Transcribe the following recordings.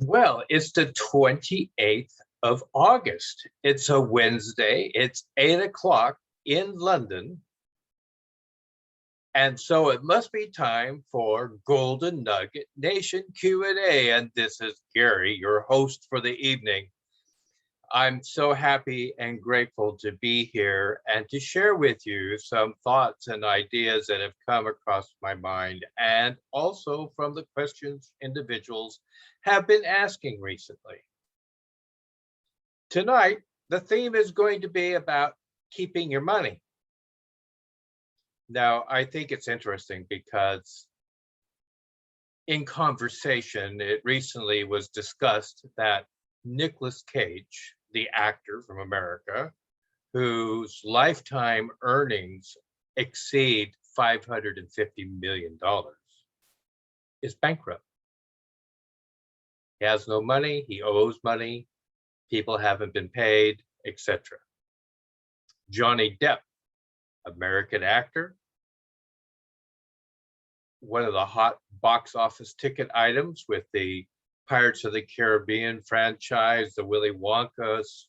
Well, it's the 28th of August. It's a Wednesday. It's 8 o'clock in London. And so it must be time for Golden Nugget Nation Q&A. And this is Gary, your host for the evening. I'm so happy and grateful to be here and to share with you some thoughts and ideas that have come across my mind, and also from the questions individuals have been asking recently. Tonight, the theme is going to be about keeping your money. Now, I think it's interesting because in conversation, it recently was discussed that Nicolas Cage, the actor from America, whose lifetime earnings exceed $550 million, is bankrupt. He has no money, he owes money, people haven't been paid, etc. Johnny Depp, American actor, one of the hot box office ticket items with the Pirates of the Caribbean franchise, the Willy Wonkas,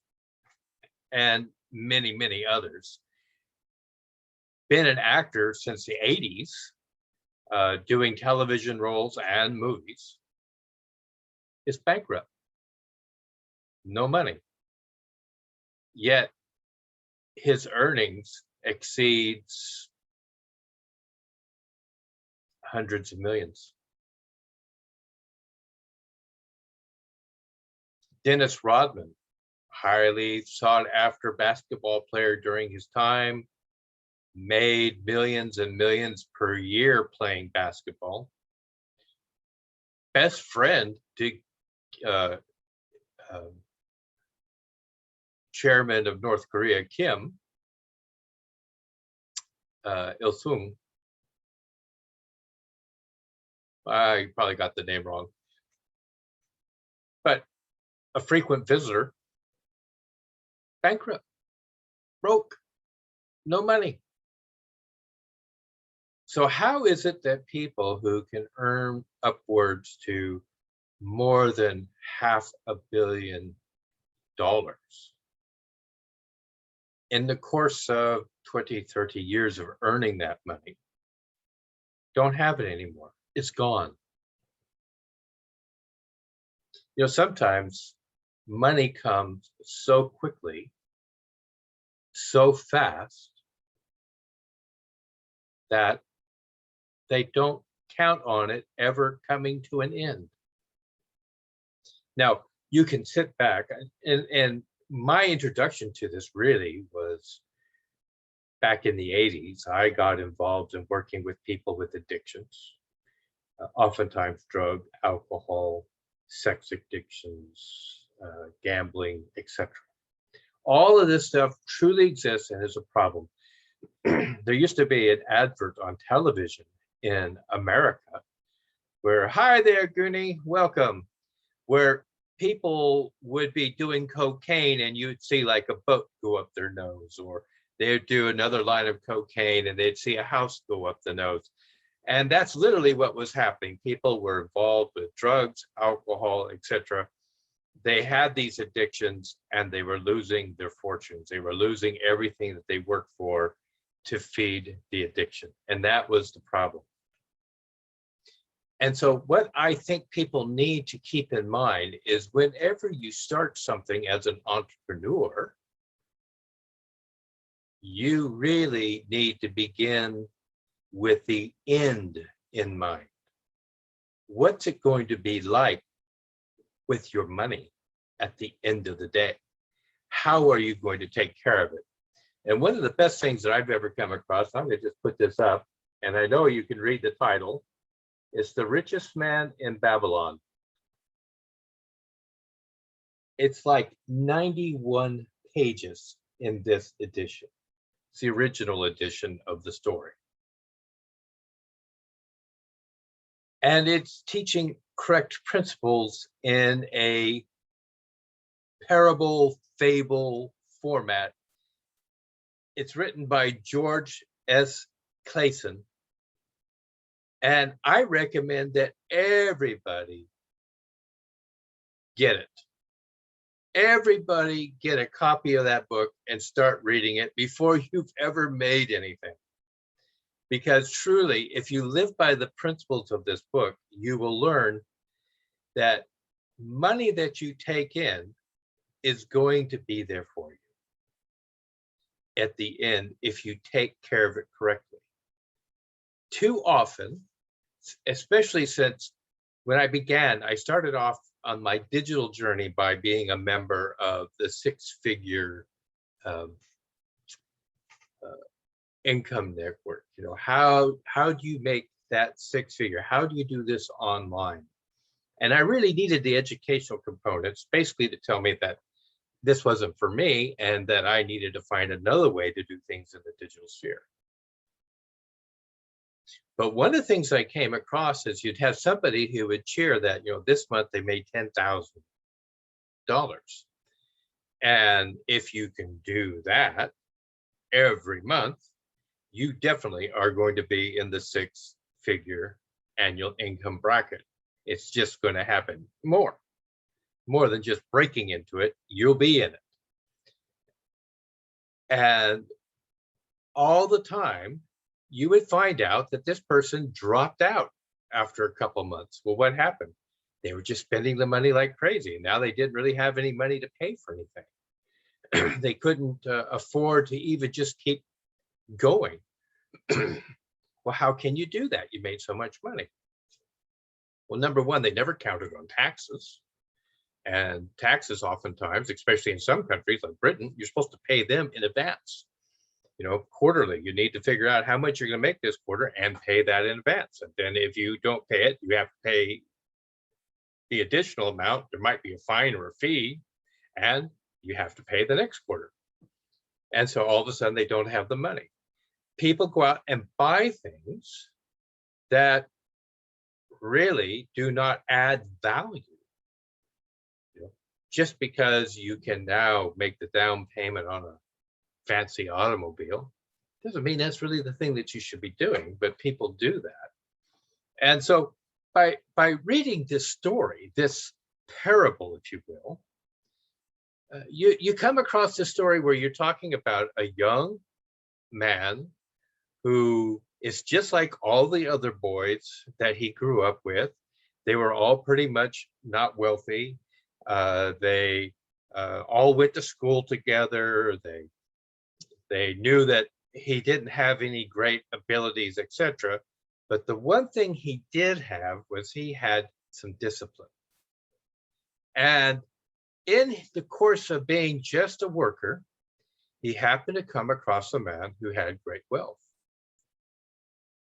and many, many others. Been an actor since the 80s, doing television roles and movies, is bankrupt. No money. Yet his earnings exceeds hundreds of millions. Dennis Rodman, highly sought after basketball player during his time, made millions and millions per year playing basketball. Best friend to chairman of North Korea, Kim Il-sung. I probably got the name wrong. But a frequent visitor, bankrupt, broke, no money. So how is it that people who can earn upwards to more than $500 million in the course of 20, 30 years of earning that money don't have it anymore? It's gone. You know, sometimes money comes so quickly, so fast, that they don't count on it ever coming to an end. Now, you can sit back, and my introduction to this really was back in the 80s. I got involved in working with people with addictions, oftentimes drug, alcohol, sex addictions, gambling, etc. All of this stuff truly exists and is a problem. There used to be an advert on television in America where, "Hi there, Guni, welcome," where people would be doing cocaine and you'd see like a boat go up their nose, or they'd do another line of cocaine and they'd see a house go up the nose. And that's literally what was happening. People were involved with drugs, alcohol, etc. They had these addictions and they were losing their fortunes. They were losing everything that they worked for to feed the addiction. And that was the problem. And so what I think people need to keep in mind is whenever you start something as an entrepreneur, you really need to begin with the end in mind. What's it going to be like with your money at the end of the day? How are you going to take care of it? And one of the best things that I've ever come across, I'm going to just put this up, and I know you can read the title, is The Richest Man in Babylon. It's like 91 pages in this edition. It's the original edition of the story. And it's teaching correct principles in a parable, fable format. It's written by George S. Clason. And I recommend that everybody get it. Everybody get a copy of that book and start reading it before you've ever made anything. Because truly, if you live by the principles of this book, you will learn that money that you take in is going to be there for you at the end if you take care of it correctly. Too often, especially since when I began, I started off on my digital journey by being a member of the six-figure income network. You know, how do you make that six-figure? How do you do this online? And I really needed the educational components, basically to tell me that this wasn't for me and that I needed to find another way to do things in the digital sphere. But one of the things I came across is you'd have somebody who would cheer that, you know, this month they made $10,000. And if you can do that every month, you definitely are going to be in the six-figure annual income bracket. It's just going to happen more than just breaking into it. You'll be in it. And all the time, you would find out that this person dropped out after a couple months. Well, what happened? They were just spending the money like crazy. And now they didn't really have any money to pay for anything. They couldn't afford to even just keep going. Well, how can you do that? You made so much money. Well, number one, they never counted on taxes. And taxes oftentimes, especially in some countries like Britain, you're supposed to pay them in advance. You know, quarterly, you need to figure out how much you're going to make this quarter and pay that in advance. And then if you don't pay it, you have to pay the additional amount. There might be a fine or a fee, and you have to pay the next quarter. And so all of a sudden they don't have the money. People go out and buy things that really do not add value. You know, just because you can now make the down payment on a fancy automobile doesn't mean that's really the thing that you should be doing, but people do that. And so by reading this story, this parable, if you will, you come across this story where you're talking about a young man who is just like all the other boys that he grew up with. They were all pretty much not wealthy. They all went to school together. They knew that he didn't have any great abilities, etc. But the one thing he did have was he had some discipline. And in the course of being just a worker, he happened to come across a man who had great wealth.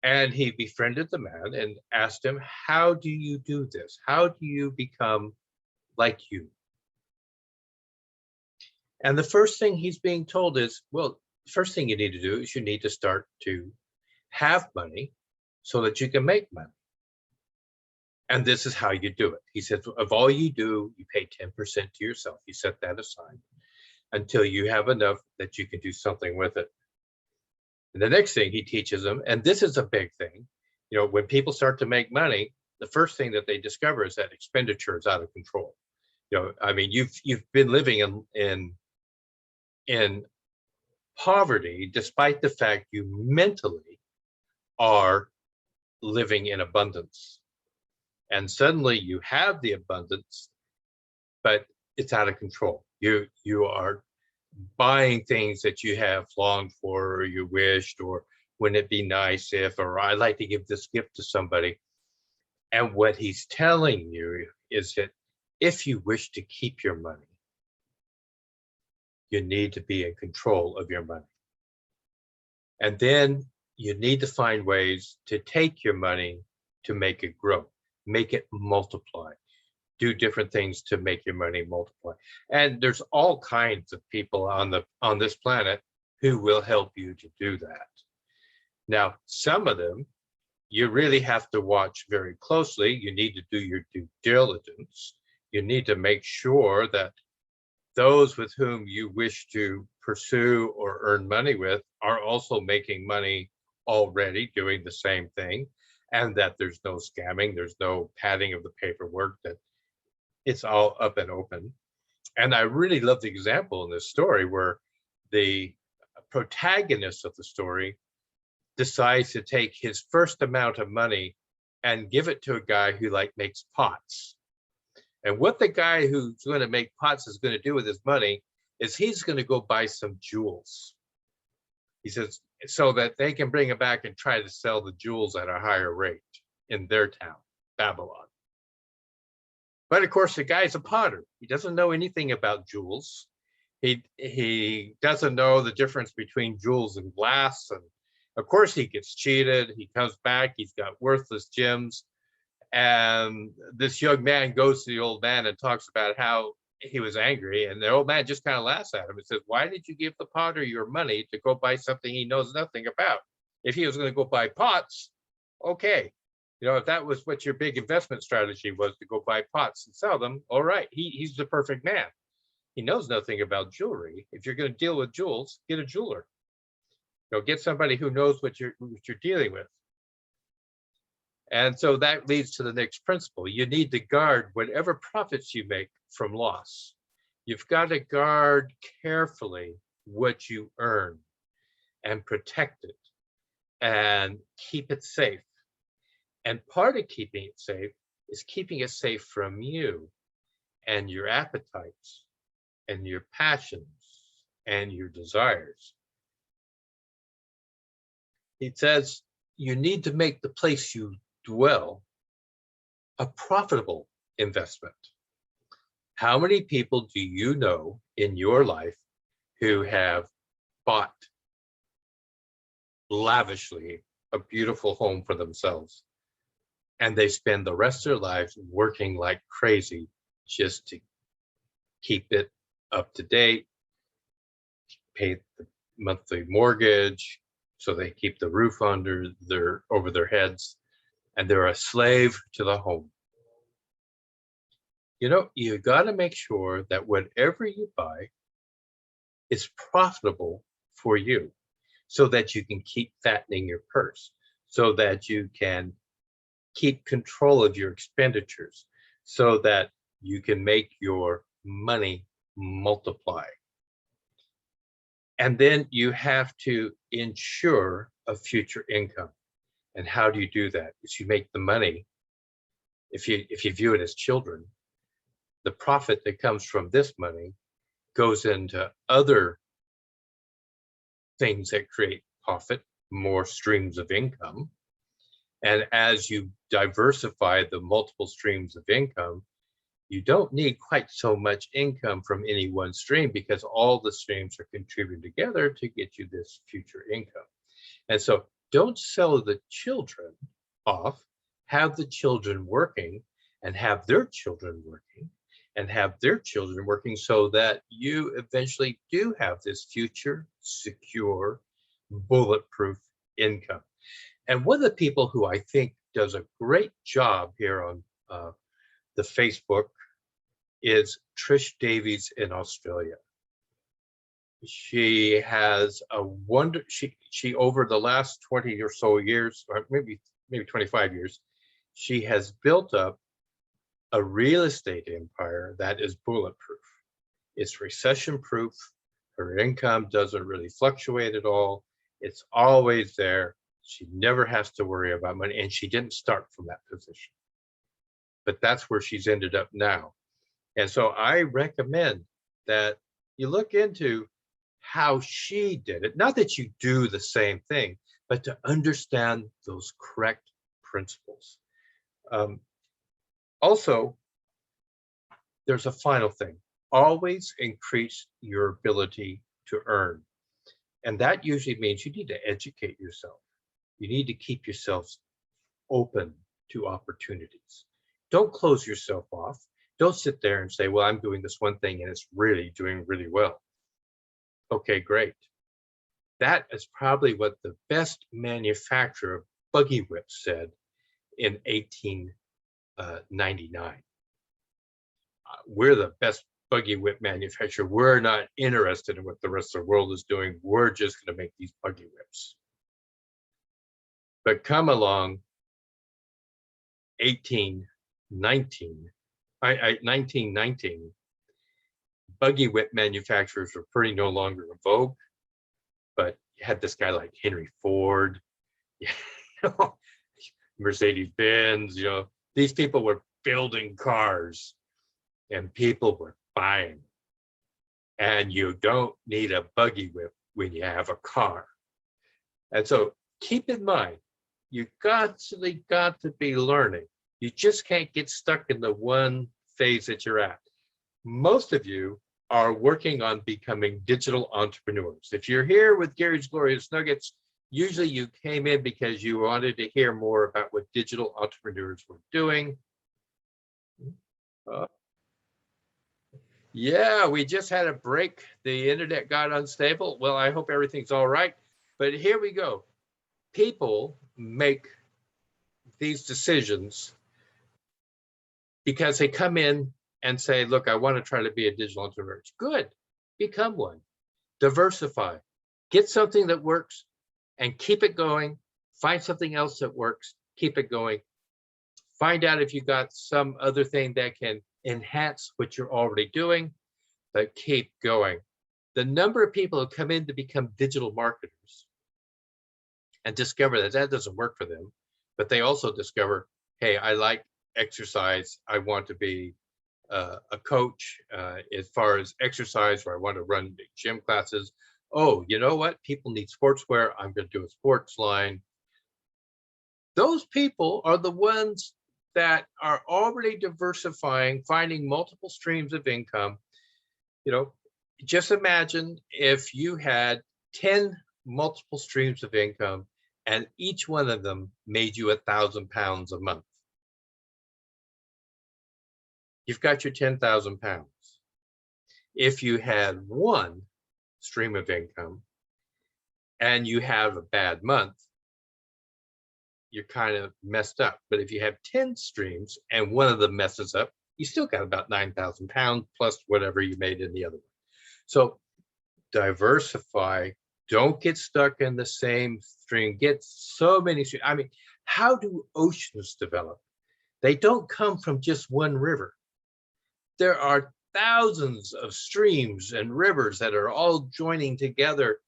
And he befriended the man and asked him, how do you do this? How do you become like you? And the first thing he's being told is, well, the first thing you need to do is you need to start to have money so that you can make money. And this is how you do it. He said, of all you do, you pay 10% to yourself. You set that aside until you have enough that you can do something with it. And the next thing he teaches them, and this is a big thing, you know, when people start to make money, the first thing that they discover is that expenditure is out of control. You know, I mean, you've been living in poverty despite the fact you mentally are living in abundance. And suddenly you have the abundance, but it's out of control. You are buying things that you have longed for or you wished, or wouldn't it be nice if, or I'd like to give this gift to somebody. And what he's telling you is that if you wish to keep your money, you need to be in control of your money. And then you need to find ways to take your money to make it grow, make it multiply, do different things to make your money multiply. And there's all kinds of people on this planet who will help you to do that. Now, some of them you really have to watch very closely. You need to do your due diligence. You need to make sure that those with whom you wish to pursue or earn money with are also making money already doing the same thing, and that there's no scamming, there's no padding of the paperwork, that It's all up and open. And I really love the example in this story where the protagonist of the story decides to take his first amount of money and give it to a guy who like makes pots. And what the guy who's going to make pots is going to do with his money is he's going to go buy some jewels. He says, so that they can bring it back and try to sell the jewels at a higher rate in their town, Babylon. But of course, the guy's a potter. He doesn't know anything about jewels. He doesn't know the difference between jewels and glass. And of course, he gets cheated. He comes back. He's got worthless gems. And this young man goes to the old man and talks about how he was angry. And the old man just kind of laughs at him and says, why did you give the potter your money to go buy something he knows nothing about? If he was going to go buy pots, okay. You know, if that was what your big investment strategy was, to go buy pots and sell them, all right, he's the perfect man. He knows nothing about jewelry. If you're going to deal with jewels, get a jeweler. You know, get somebody who knows what you're dealing with. And so that leads to the next principle. You need to guard whatever profits you make from loss. You've got to guard carefully what you earn and protect it and keep it safe. And part of keeping it safe is keeping it safe from you and your appetites and your passions and your desires. He says you need to make the place you dwell a profitable investment. How many people do you know in your life who have bought lavishly a beautiful home for themselves, and they spend the rest of their lives working like crazy just to keep it up to date, pay the monthly mortgage, so they keep the roof over their heads, and they're a slave to the home? You know, you got to make sure that whatever you buy is profitable for you, so that you can keep fattening your purse, so that you can keep control of your expenditures, so that you can make your money multiply. And then you have to ensure a future income. And how do you do that? Is you make the money, if you view it as children, the profit that comes from this money goes into other things that create profit, more streams of income. And as you diversify the multiple streams of income, you don't need quite so much income from any one stream, because all the streams are contributing together to get you this future income. And so don't sell the children off, have the children working and have their children working and have their children working, so that you eventually do have this future secure, bulletproof income. And one of the people who I think does a great job here on the Facebook is Trish Davies in Australia. She has a wonder. She over the last 20 or so years, or maybe 25 years, she has built up a real estate empire that is bulletproof. It's recession proof. Her income doesn't really fluctuate at all. It's always there. She never has to worry about money, and she didn't start from that position. But that's where she's ended up now. And so I recommend that you look into how she did it. Not that you do the same thing, but to understand those correct principles. Also, there's a final thing. Always increase your ability to earn. And that usually means you need to educate yourself. You need to keep yourselves open to opportunities. Don't close yourself off. Don't sit there and say, well, I'm doing this one thing and it's really doing really well. Okay, great. That is probably what the best manufacturer of buggy whips said in 1899. We're the best buggy whip manufacturer. We're not interested in what the rest of the world is doing. We're just going to make these buggy whips. But come along 1819, 1919, buggy whip manufacturers were pretty no longer in vogue, but you had this guy like Henry Ford, you know, Mercedes-Benz, you know, these people were building cars and people were buying. And you don't need a buggy whip when you have a car. And so keep in mind, you constantly got to be learning. You just can't get stuck in the one phase that you're at. Most of you are working on becoming digital entrepreneurs. If you're here with Gary's Glorious Nuggets, usually you came in because you wanted to hear more about what digital entrepreneurs were doing. Yeah, we just had a break. The internet got unstable. Well, I hope everything's all right. But here we go. People make these decisions because they come in and say, look, I want to try to be a digital entrepreneur. Good. Become one. Diversify. Get something that works and keep it going. Find something else that works. Keep it going. Find out if you got some other thing that can enhance what you're already doing, but keep going. The number of people who come in to become digital marketers and discover that that doesn't work for them, but they also discover, hey, I like exercise. I want to be a coach as far as exercise, or I want to run big gym classes. Oh, you know what? People need sportswear. I'm going to do a sports line. Those people are the ones that are already diversifying, finding multiple streams of income. You know, just imagine if you had 10 multiple streams of income and each one of them made you £1,000 a month. You've got your 10,000 pounds. If you had one stream of income and you have a bad month, you're kind of messed up. But if you have 10 streams and one of them messes up, you still got about 9,000 pounds plus whatever you made in the other one. So diversify. Don't get stuck in the same stream. Get so many streams. I mean, how do oceans develop? They don't come from just one river. There are thousands of streams and rivers that are all joining together,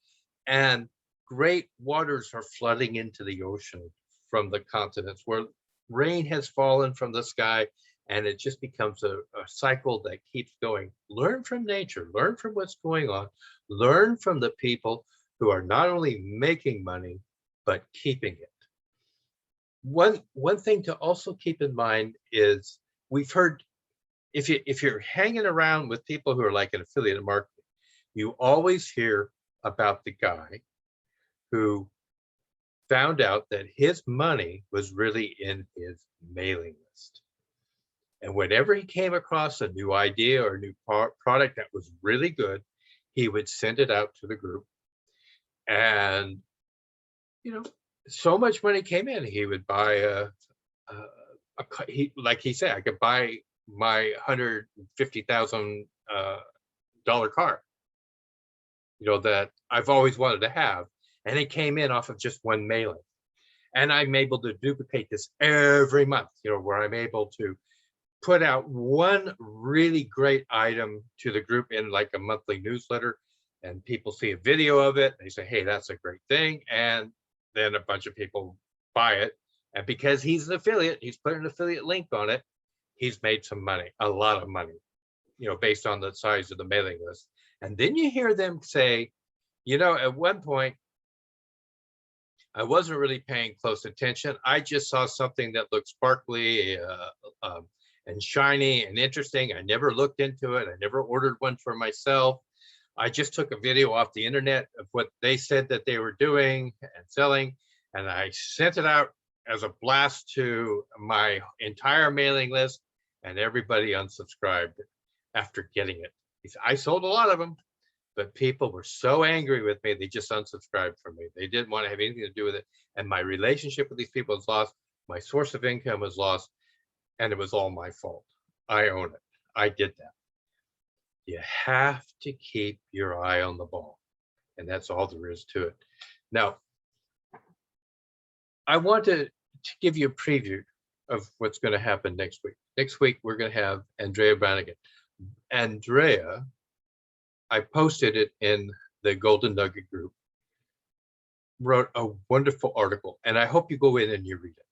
and great waters are flooding into the ocean from the continents where rain has fallen from the sky, and it just becomes a cycle that keeps going. Learn from nature, learn from what's going on, learn from the people who are not only making money, but keeping it. One thing to also keep in mind is we've heard, if you're hanging around with people who are like an affiliate marketing, you always hear about the guy who found out that his money was really in his mailing list. And whenever he came across a new idea or a new product that was really good, he would send it out to the group. And, you know, so much money came in, he would buy like he said, I could buy my $150,000 car, you know, that I've always wanted to have. And it came in off of just one mailing. And I'm able to duplicate this every month, you know, where I'm able to put out one really great item to the group in like a monthly newsletter, and people see a video of it. They say, hey, that's a great thing. And then a bunch of people buy it. And because he's an affiliate, he's put an affiliate link on it. He's made some money, a lot of money, you know, based on the size of the mailing list. And then you hear them say, you know, at one point, I wasn't really paying close attention. I just saw something that looked sparkly and shiny and interesting. I never looked into it. I never ordered one for myself. I just took a video off the internet of what they said that they were doing and selling, and I sent it out as a blast to my entire mailing list, and everybody unsubscribed after getting it. I sold a lot of them, but people were so angry with me, they just unsubscribed from me. They didn't want to have anything to do with it. And my relationship with these people was lost. My source of income was lost, and it was all my fault. I own it. I did that. You have to keep your eye on the ball, and that's all there is to it. Now, I want to give you a preview of what's going to happen next week. Next week, we're going to have Andrea Barragan. Andrea, I posted it in the Golden Nugget group, wrote a wonderful article, and I hope you go in and you read it,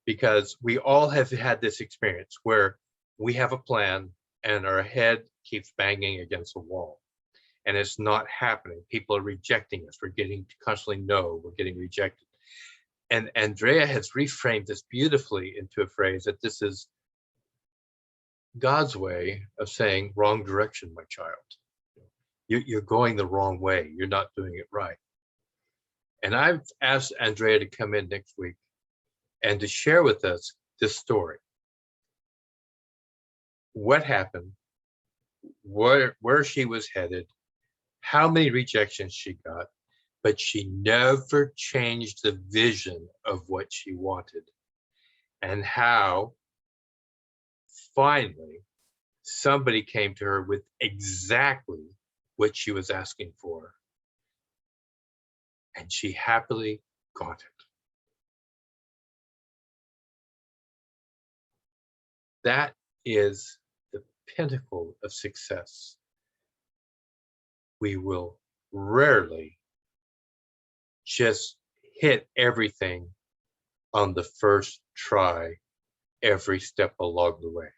because we all have had this experience where we have a plan and our head keeps banging against the wall and it's not happening. People are rejecting us. We're getting constantly no, we're getting rejected. And Andrea has reframed this beautifully into a phrase that this is God's way of saying, wrong direction, my child. You're going the wrong way. You're not doing it right. And I've asked Andrea to come in next week and to share with us this story. What happened, where she was headed, how many rejections she got, but she never changed the vision of what she wanted, and how finally somebody came to her with exactly what she was asking for, and she happily got it. That is the pinnacle of success. We will rarely just hit everything on the first try every step along the way.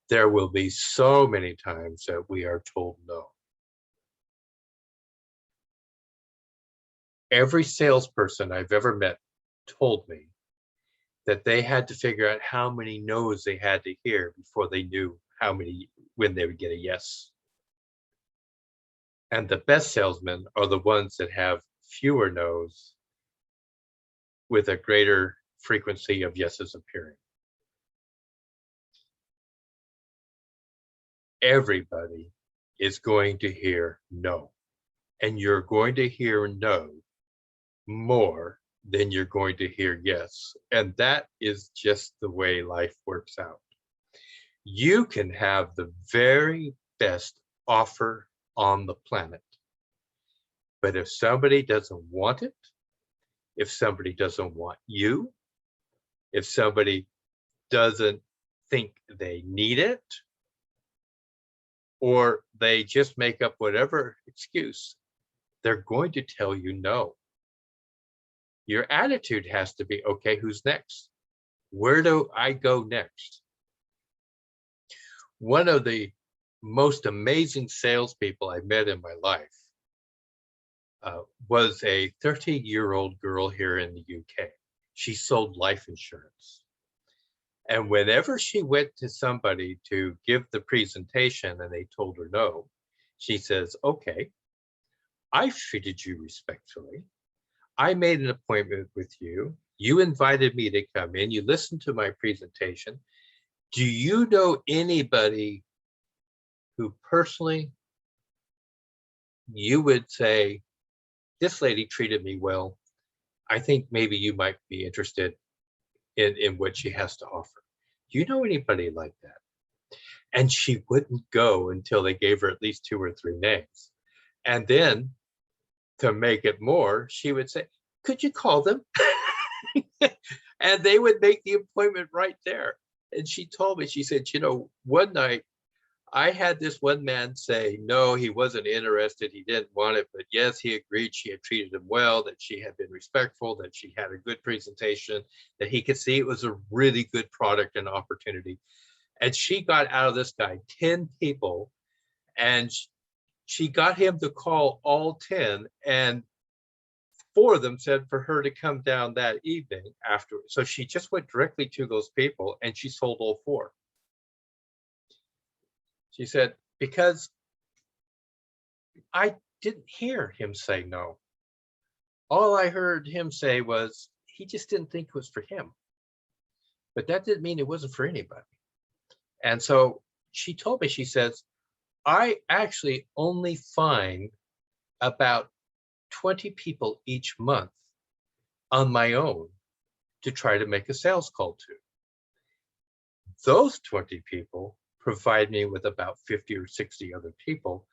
There will be so many times that we are told no. Every salesperson I've ever met told me that they had to figure out how many no's they had to hear before they knew when they would get a yes. And the best salesmen are the ones that have fewer no's with a greater frequency of yeses appearing. Everybody is going to hear no, and you're going to hear no more than you're going to hear yes. And that is just the way life works out. You can have the very best offer on the planet, but if somebody doesn't want it, if somebody doesn't want you, if somebody doesn't think they need it, or they just make up whatever excuse, they're going to tell you no. Your attitude has to be, okay, who's next? Where do I go next? One of the most amazing salespeople I met in my life was a 13-year-old girl here in the UK. She sold life insurance. And whenever she went to somebody to give the presentation and they told her no, she says, okay, I treated you respectfully. I made an appointment with you. You invited me to come in. You listened to my presentation. Do you know anybody who personally you would say, this lady treated me well? I think maybe you might be interested in what she has to offer. Do you know anybody like that? And she wouldn't go until they gave her at least 2 or 3 names. And then to make it more, she would say, could you call them? And they would make the appointment right there. And she told me, she said, you know, one night I had this one man say, no, he wasn't interested. He didn't want it. But yes, he agreed she had treated him well, that she had been respectful, that she had a good presentation, that he could see it was a really good product and opportunity. And she got out of this guy 10 people, and she got him to call all 10, and 4 of them said for her to come down that evening afterwards. So she just went directly to those people and she sold all 4. She said, because I didn't hear him say no. All I heard him say was he just didn't think it was for him. But that didn't mean it wasn't for anybody. And so she told me, she says, I actually only find about 20 people each month on my own to try to make a sales call to. Those 20 people provide me with about 50 or 60 other people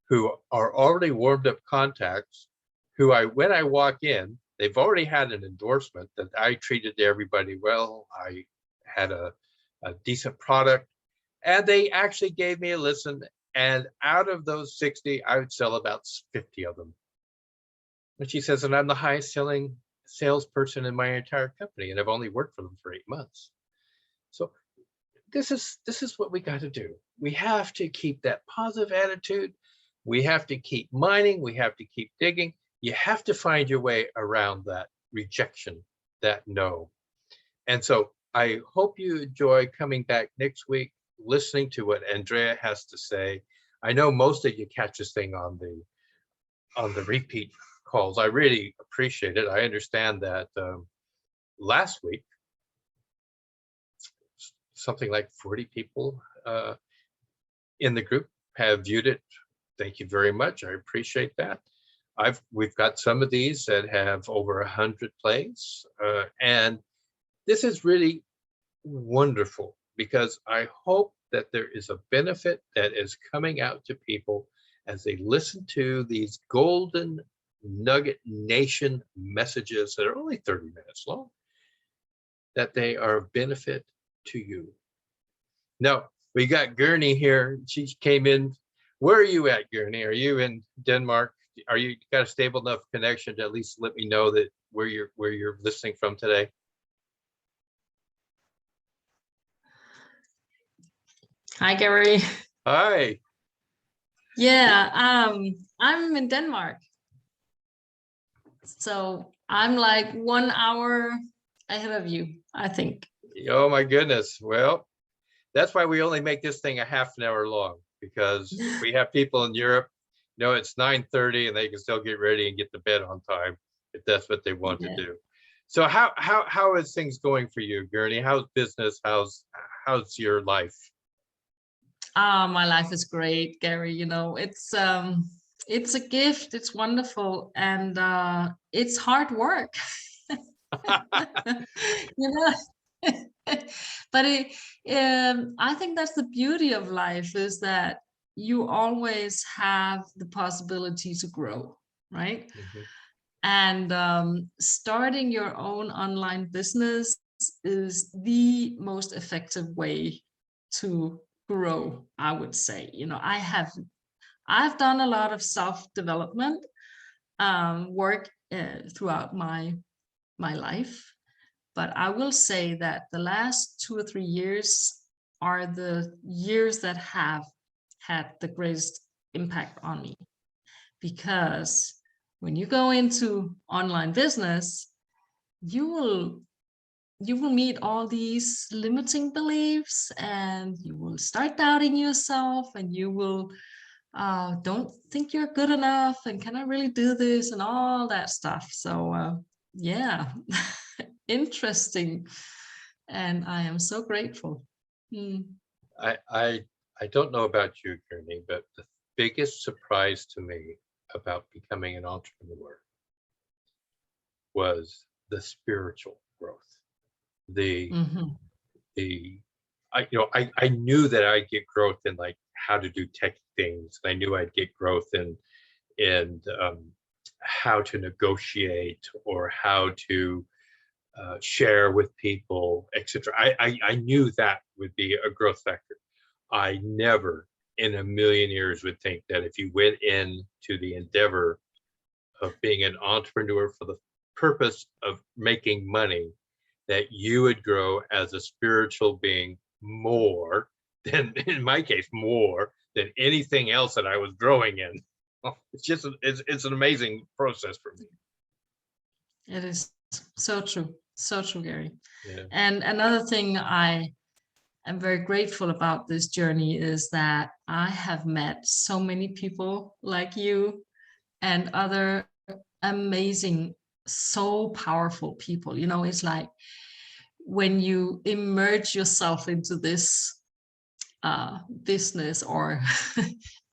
who are already warmed up contacts, who when I walk in, they've already had an endorsement that I treated everybody well. I had a decent product, and they actually gave me a listen. And out of those 60, I would sell about 50 of them. And she says, and I'm the highest selling salesperson in my entire company, and I've only worked for them for 8 months. So this is what we got to do. We have to keep that positive attitude. We have to keep mining. We have to keep digging. You have to find your way around that rejection, that no. And so I hope you enjoy coming back next week, listening to what Andrea has to say. I know most of you catch this thing on the repeat calls. I really appreciate it. I understand that last week, something like 40 people in the group have viewed it. Thank you very much. I appreciate that. We've got some of these that have over 100 plays, and this is really wonderful because I hope that there is a benefit that is coming out to people as they listen to these Golden Nugget Nation messages that are only 30 minutes long, that they are of benefit to you. Now, we got Gurney here. She came in. Where are you at, Gurney? Are you in Denmark? Are you got a stable enough connection to at least let me know that where you're listening from today? Hi, Gary. Hi. Yeah, I'm in Denmark. So I'm like 1 hour ahead of you, I think. Oh my goodness. Well, that's why we only make this thing a half an hour long, because we have people in Europe, it's 9:30 and they can still get ready and get to bed on time if that's what they want to do. So how is things going for you, Gurney? How's business? How's your life? My life is great, Gary. It's a gift. It's wonderful, and it's hard work. But I think that's the beauty of life, is that you always have the possibility to grow, right? Mm-hmm. And starting your own online business is the most effective way to grow, I would say. I've done a lot of self-development work throughout my life, but I will say that the last 2 or 3 years are the years that have had the greatest impact on me. Because when you go into online business, you will meet all these limiting beliefs, and you will start doubting yourself, and you will don't think you're good enough, and can I really do this, and all that stuff. So yeah, interesting, and I am so grateful. I don't know about you, Gurney, but the biggest surprise to me about becoming an entrepreneur was the spiritual growth. I knew that I'd get growth in like how to do tech things. I knew I'd get growth in how to negotiate or how to share with people, etc. I knew that would be a growth factor. I never in a million years would think that if you went into the endeavor of being an entrepreneur for the purpose of making money, that you would grow as a spiritual being more than, in my case, more than anything else that I was growing in. It's an amazing process for me. It is so true, Gary. Yeah. And another thing I am very grateful about this journey is that I have met so many people like you and other amazing, so powerful people. It's like when you immerse yourself into this business or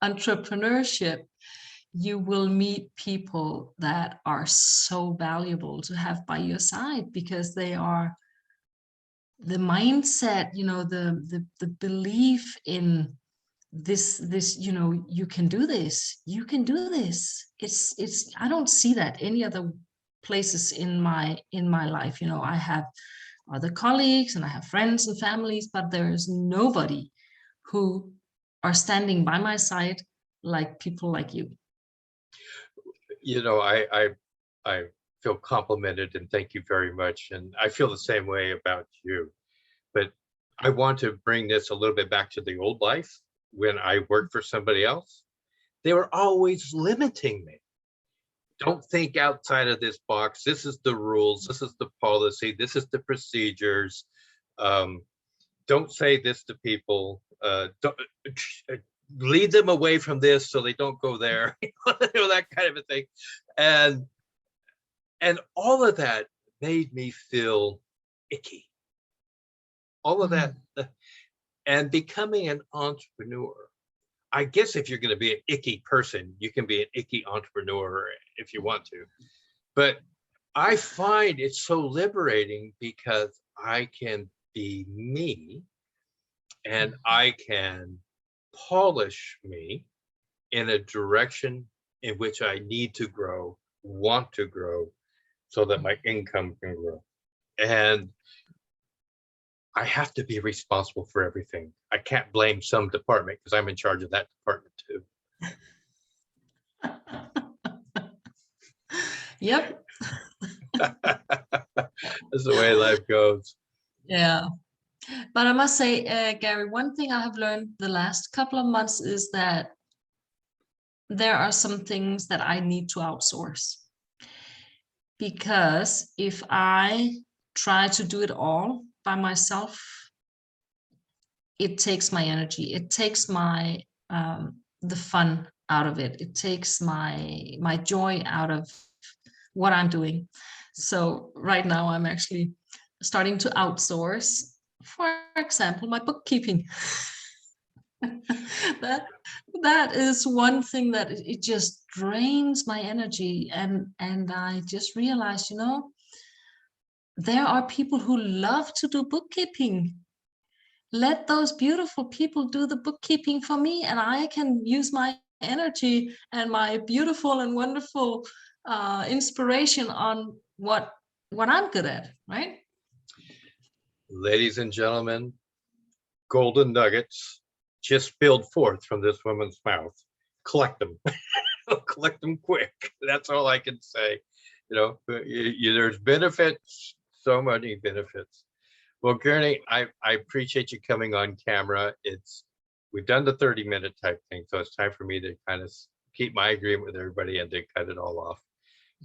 entrepreneurship, you will meet people that are so valuable to have by your side, because they are the mindset, the belief in this, you can do this. It's I don't see that any other places in my life. I have other colleagues and I have friends and families, but there is nobody who are standing by my side like people like you. You know, I feel complimented and thank you very much. And I feel the same way about you. But I want to bring this a little bit back to the old life when I worked for somebody else. They were always limiting me. Don't think outside of this box. This is the rules. This is the policy. This is the procedures. Don't say this to people. Don't lead them away from this so they don't go there. That kind of a thing. And all of that made me feel icky. All of that. And becoming an entrepreneur, I guess if you're going to be an icky person, you can be an icky entrepreneur if you want to. But I find it so liberating because I can be me and I can polish me in a direction in which I need to grow, want to grow, so that my income can grow. And I have to be responsible for everything. I can't blame some department because I'm in charge of that department too. Yep. That's the way life goes. Yeah. But I must say, Gary, one thing I have learned the last couple of months is that there are some things that I need to outsource. Because if I try to do it all by myself, it takes my energy. It takes my the fun out of it. It takes my joy out of what I'm doing. So right now I'm actually starting to outsource, for example, my bookkeeping. that is one thing that it just drains my energy, and I just realized, there are people who love to do bookkeeping. Let those beautiful people do the bookkeeping for me, and I can use my energy and my beautiful and wonderful inspiration on what I'm good at, right? Ladies and gentlemen, golden nuggets just spilled forth from this woman's mouth. Collect them. Collect them quick. That's all I can say. There's benefits, so many benefits. Well, Gurney, I appreciate you coming on camera. We've done the 30-minute type thing, so it's time for me to kind of keep my agreement with everybody and to cut it all off.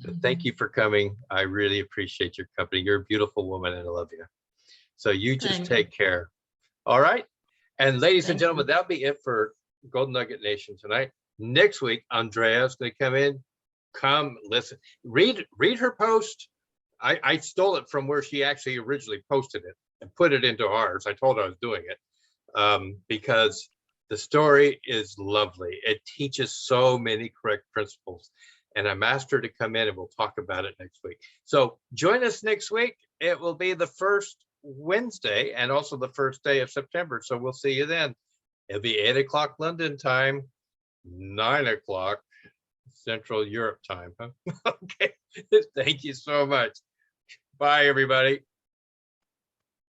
But thank you for coming. I really appreciate your company. You're a beautiful woman and I love you. So you just take care. All right. And ladies and gentlemen, that'll be it for Golden Nugget Nation tonight. Next week, Andrea is going to come in. Come listen, read her post. I stole it from where she actually originally posted it and put it into ours. I told her I was doing it because the story is lovely. It teaches so many correct principles. And I'm asked her to come in and we'll talk about it next week. So join us next week. It will be the first Wednesday and also the first day of September. So we'll see you then. It'll be 8 o'clock London time, 9 o'clock Central Europe time. Huh? Okay. Thank you so much. Bye, everybody.